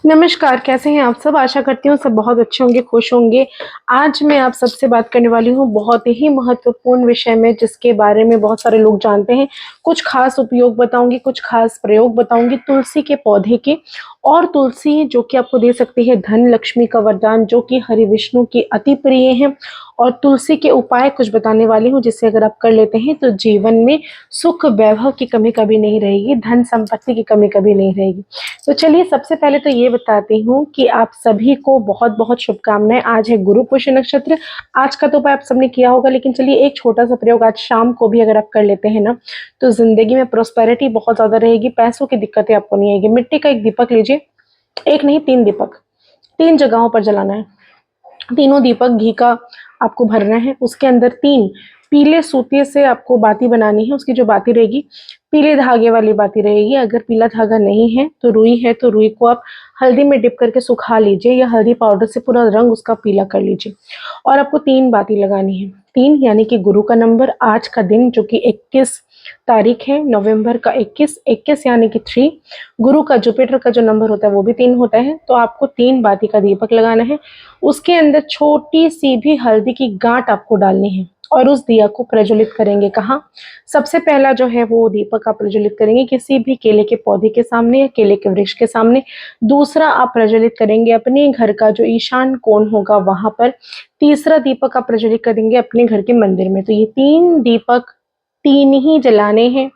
नमस्कार, कैसे हैं आप सब? आशा करती हूँ सब बहुत अच्छे होंगे, खुश होंगे। आज मैं आप सबसे बात करने वाली हूँ बहुत ही महत्वपूर्ण विषय में जिसके बारे में बहुत सारे लोग जानते हैं। कुछ खास उपयोग बताऊँगी, कुछ खास प्रयोग बताऊँगी तुलसी के पौधे के। और तुलसी जो कि आपको दे सकती है धन लक्ष्मी का वरदान, जो कि हरि विष्णु की अति प्रिय है। और तुलसी के उपाय कुछ बताने वाली हूँ जिसे अगर आप कर लेते हैं तो जीवन में सुख वैभव की कमी कभी नहीं रहेगी, धन संपत्ति की कमी कभी नहीं रहेगी। तो चलिए सबसे पहले तो ये बताती हूँ कि आप सभी को बहुत बहुत शुभकामनाएं। आज है गुरु पुष्य नक्षत्र। आज का तो उपाय आप सबने किया होगा, लेकिन चलिए एक छोटा सा प्रयोग आज शाम को भी अगर आप कर लेते हैं ना, तो जिंदगी में प्रोस्पेरिटी बहुत ज्यादा रहेगी, पैसों की दिक्कतें आपको नहीं आएगी। मिट्टी का एक दीपक लीजिए, एक नहीं 3 दीपक, 3 जगहों पर जलाना है। तीनों दीपक घी का आपको भरना है। उसके अंदर 3 पीले सूते से आपको बाती बनानी है। उसकी जो बाती रहेगी पीले धागे वाली बाती रहेगी। अगर पीला धागा नहीं है तो रुई है, तो रुई को आप हल्दी में डिप करके सुखा लीजिए या हल्दी पाउडर से पूरा रंग उसका पीला कर लीजिए। और आपको 3 बाती लगानी है। 3 यानी कि गुरु का नंबर, आज का दिन जो कि 21 तारीख है नवंबर का 21, 21 यानी कि 3। गुरु का जुपिटर का जो नंबर होता है वो भी 3 होता है। तो आपको 3 बाती का दीपक लगाना है। उसके अंदर छोटी सी भी हल्दी की गांठ आपको डालनी है और उस दिया को प्रज्वलित करेंगे। कहाँ? सबसे पहला जो है वो दीपक आप प्रज्वलित करेंगे किसी भी केले के पौधे के सामने या केले के वृक्ष के सामने। दूसरा आप प्रज्वलित करेंगे अपने घर का जो ईशान कोण होगा वहां पर। तीसरा दीपक आप प्रज्वलित करेंगे अपने घर के मंदिर में। तो ये 3 दीपक 3 ही जलाने हैं।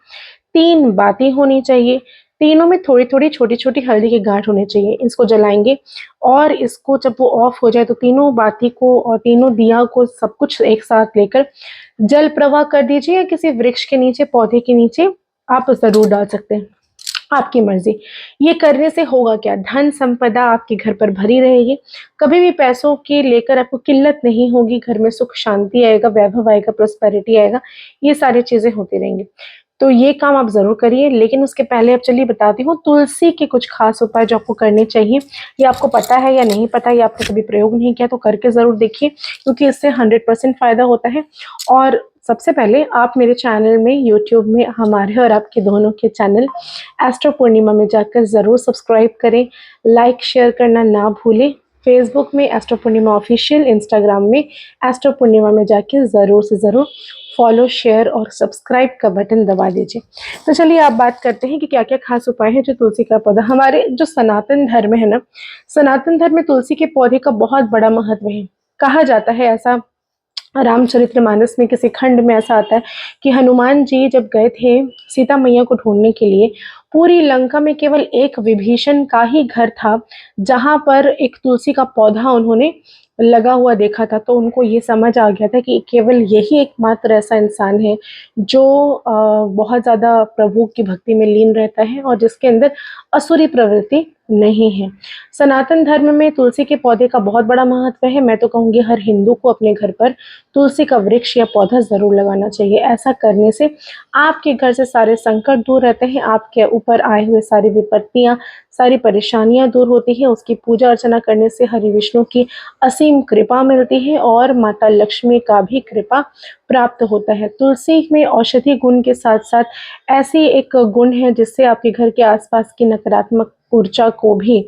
3 बातें होनी चाहिए। तीनों में थोड़ी-थोड़ी, छोटी-छोटी हल्दी की गाँठ होनी चाहिए। इसको जलाएँगे और इसको जब वो ऑफ हो जाए तो तीनों बाती को और तीनों दिया को सब कुछ एक साथ लेकर जल प्रवाह कर दीजिए या किसी वृक्ष के नीचे, पौधे के नीचे आप ज़रूर डाल सकते हैं। आपकी मर्ज़ी। ये करने से होगा क्या? धन संपदा आपके घर पर भरी रहेगी। कभी भी पैसों की लेकर आपको किल्लत नहीं होगी। घर में सुख शांति आएगा, वैभव आएगा, प्रॉस्पेरिटी आएगा। ये सारी चीज़ें होती रहेंगी। तो ये काम आप ज़रूर करिए, लेकिन उसके पहले अब चलिए बताती हूँ तुलसी के कुछ खास उपाय जो आपको करने चाहिए। ये आपको पता है या नहीं पता, या आपने कभी प्रयोग नहीं किया तो करके ज़रूर देखिए, क्योंकि इससे 100% फ़ायदा होता है। और सबसे पहले आप मेरे चैनल में, यूट्यूब में हमारे और आपके दोनों के चैनल एस्ट्रो पूर्णिमा में जाकर ज़रूर सब्सक्राइब करें, लाइक शेयर करना ना भूलें। फेसबुक में एस्ट्रो पूर्णिमा ऑफिशियल, इंस्टाग्राम में एस्ट्रो पूर्णिमा में जाके ज़रूर से ज़रूर फॉलो, शेयर और सब्सक्राइब का बटन दबा दीजिए। तो चलिए आप बात करते हैं कि क्या क्या खास उपाय है जो तुलसी का पौधा, हमारे जो सनातन धर्म है ना, सनातन धर्म में तुलसी के पौधे का बहुत बड़ा महत्व है। कहा जाता है, ऐसा रामचरितमानस में किसी खंड में ऐसा आता है कि हनुमान जी जब गए थे सीता मैया को ढूंढने के लिए, पूरी लंका में केवल एक विभीषण का ही घर था जहां पर एक तुलसी का पौधा उन्होंने लगा हुआ देखा था। तो उनको ये समझ आ गया था कि केवल यही एकमात्र ऐसा इंसान है जो बहुत ज़्यादा प्रभु की भक्ति में लीन रहता है और जिसके अंदर असुरी प्रवृत्ति नहीं है। सनातन धर्म में तुलसी के पौधे का बहुत बड़ा महत्व है। मैं तो कहूँगी हर हिंदू को अपने घर पर तुलसी का वृक्ष या पौधा ज़रूर लगाना चाहिए। ऐसा करने से आपके घर से सारे संकट दूर रहते हैं, आपके ऊपर आए हुए सारी विपत्तियाँ, सारी परेशानियाँ दूर होती हैं। उसकी पूजा अर्चना करने से हरि विष्णु की असीम कृपा मिलती है और माता लक्ष्मी का भी कृपा प्राप्त होता है। तुलसी में औषधि गुण के साथ साथ ऐसी एक गुण है जिससे आपके घर के आसपास की नकारात्मक ऊर्जा को भी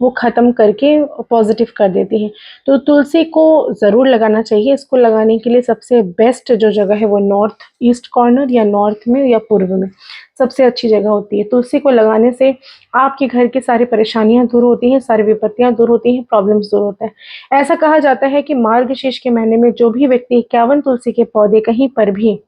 वो ख़त्म करके पॉजिटिव कर देती है। तो तुलसी को ज़रूर लगाना चाहिए। इसको लगाने के लिए सबसे बेस्ट जो जगह है वो नॉर्थ ईस्ट कॉर्नर या नॉर्थ में या पूर्व में सबसे अच्छी जगह होती है। तुलसी को लगाने से आपके घर की सारी परेशानियां दूर होती हैं, सारी विपत्तियां दूर होती हैं, प्रॉब्लम्स दूर होता है। ऐसा कहा जाता है कि मार्गशीर्ष के महीने में जो भी व्यक्ति 51 तुलसी के पौधे कहीं पर भी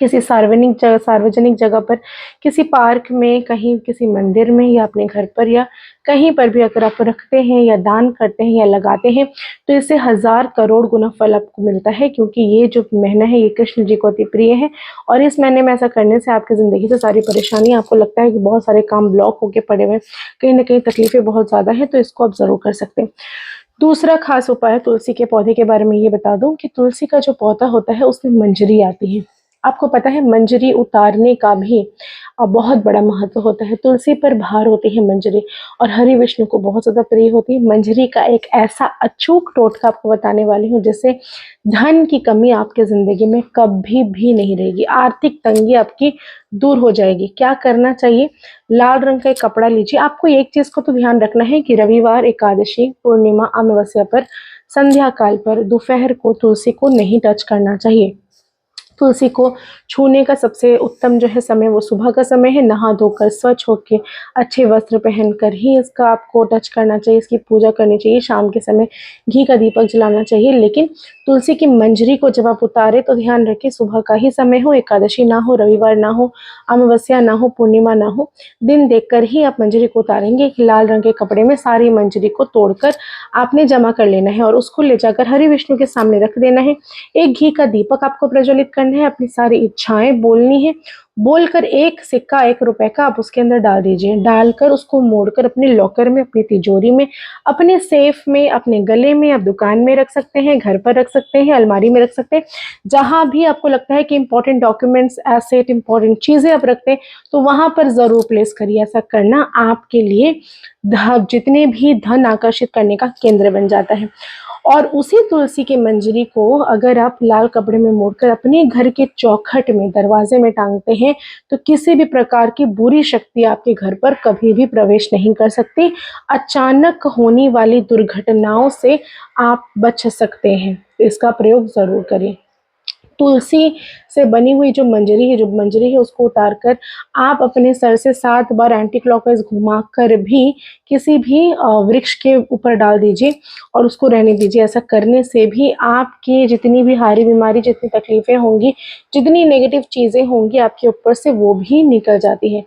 किसी सार्वजनिक जगह पर, किसी पार्क में, कहीं किसी मंदिर में या अपने घर पर या कहीं पर भी अगर आप रखते हैं या दान करते हैं या लगाते हैं तो इससे 1000 करोड़ गुना फल आपको मिलता है, क्योंकि ये जो महीना है ये कृष्ण जी को अति प्रिय है। और इस महीने में ऐसा करने से आपकी ज़िंदगी से सारी परेशानी, आपको लगता है कि बहुत सारे काम ब्लॉक होके पड़े हुए हैं, कहीं ना कहीं तकलीफें बहुत ज़्यादा हैं, तो इसको आप ज़रूर कर सकते हैं। दूसरा खास उपाय तुलसी के पौधे के बारे में ये बता दूं कि तुलसी का जो पौधा होता है उसमें मंजरी आती है। आपको पता है मंजरी उतारने का भी बहुत बड़ा महत्व होता है। तुलसी पर भार होती है मंजरी और हरि विष्णु को बहुत ज़्यादा प्रिय होती है। मंजरी का एक ऐसा अचूक टोटका आपको बताने वाली हूँ जिससे धन की कमी आपके ज़िंदगी में कभी भी नहीं रहेगी, आर्थिक तंगी आपकी दूर हो जाएगी। क्या करना चाहिए? लाल रंग का एक कपड़ा लीजिए। आपको एक चीज़ को तो ध्यान रखना है कि रविवार, एकादशी, पूर्णिमा, अमावस्या पर, संध्या काल पर, दोपहर को तुलसी को नहीं टच करना चाहिए। तुलसी को छूने का सबसे उत्तम जो है समय वो सुबह का समय है। नहा धोकर स्वच्छ होके अच्छे वस्त्र पहनकर ही इसका आपको टच करना चाहिए, इसकी पूजा करनी चाहिए। शाम के समय घी का दीपक जलाना चाहिए। लेकिन तुलसी की मंजरी को जब आप उतारे तो ध्यान रखें सुबह का ही समय हो, एकादशी ना हो, रविवार ना हो, अमावस्या ना हो, पूर्णिमा ना हो, दिन देखकर ही आप मंजरी को उतारेंगे। लाल रंग के कपड़े में सारी मंजरी को तोड़कर आपने जमा कर लेना है और उसको ले जाकर हरि विष्णु के सामने रख देना है। एक घी का दीपक आपको प्रज्वलित करना है, अपनी सारी इच्छाएं बोलनी है। बोलकर एक सिक्का 1 रुपए का आप उसके अंदर डाल दीजिए। डालकर उसको मोड़कर अपने लॉकर में, अपनी तिजोरी में, अपने सेफ में, अपने गले में, आप दुकान में रख सकते हैं, घर पर रख सकते हैं, अलमारी में रख सकते हैं। जहां भी आपको लगता है कि इंपॉर्टेंट डॉक्यूमेंट्स, एसेट, इंपॉर्टेंट चीजें आप रखते हैं तो वहां पर जरूर प्लेस करिए। ऐसा करना आपके लिए जितने भी धन आकर्षित करने का केंद्र बन जाता है। और उसी तुलसी की मंजरी को अगर आप लाल कपड़े में मोड़कर अपने घर के चौखट में, दरवाजे में टांगते हैं तो किसी भी प्रकार की बुरी शक्ति आपके घर पर कभी भी प्रवेश नहीं कर सकती। अचानक होने वाली दुर्घटनाओं से आप बच सकते हैं। तो इसका प्रयोग जरूर करें। तुलसी से बनी हुई जो मंजरी है उसको उतार कर आप अपने सर से 7 बार एंटी क्लॉकवाइज घुमा कर भी किसी भी वृक्ष के ऊपर डाल दीजिए और उसको रहने दीजिए। ऐसा करने से भी आपकी जितनी भी हारी बीमारी, जितनी तकलीफें होंगी, जितनी नेगेटिव चीज़ें होंगी आपके ऊपर से वो भी निकल जाती है।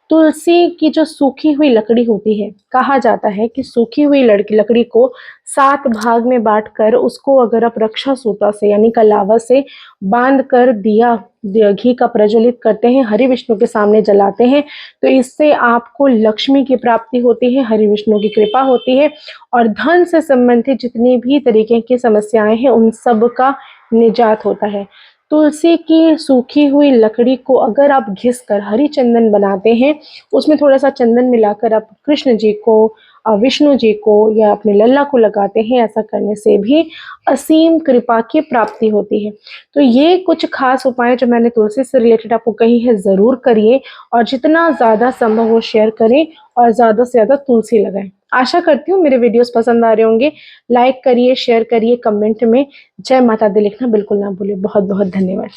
तुलसी की जो सूखी हुई लकड़ी होती है, कहा जाता है कि सूखी हुई लकड़ी को 7 भाग में बांटकर उसको अगर आप रक्षा सूता से यानी कलावा से बांध कर दिया घी का प्रज्वलित करते हैं, हरि विष्णु के सामने जलाते हैं तो इससे आपको लक्ष्मी की प्राप्ति होती है, हरि विष्णु की कृपा होती है और धन से संबंधित जितनी भी तरीके की समस्याएं हैं उन सब का निजात होता है। तुलसी की सूखी हुई लकड़ी को अगर आप घिस कर हरी चंदन बनाते हैं, उसमें थोड़ा सा चंदन मिलाकर आप कृष्ण जी को, विष्णु जी को या अपने लल्ला को लगाते हैं, ऐसा करने से भी असीम कृपा की प्राप्ति होती है। तो ये कुछ खास उपाय जो मैंने तुलसी से रिलेटेड आपको कही है ज़रूर करिए और जितना ज़्यादा संभव हो शेयर करें और ज़्यादा से ज़्यादा तुलसी लगाएं। आशा करती हूँ मेरे वीडियोस पसंद आ रहे होंगे। लाइक करिए, शेयर करिए, कमेंट में जय माता दी लिखना बिल्कुल ना भूलिए। बहुत बहुत धन्यवाद।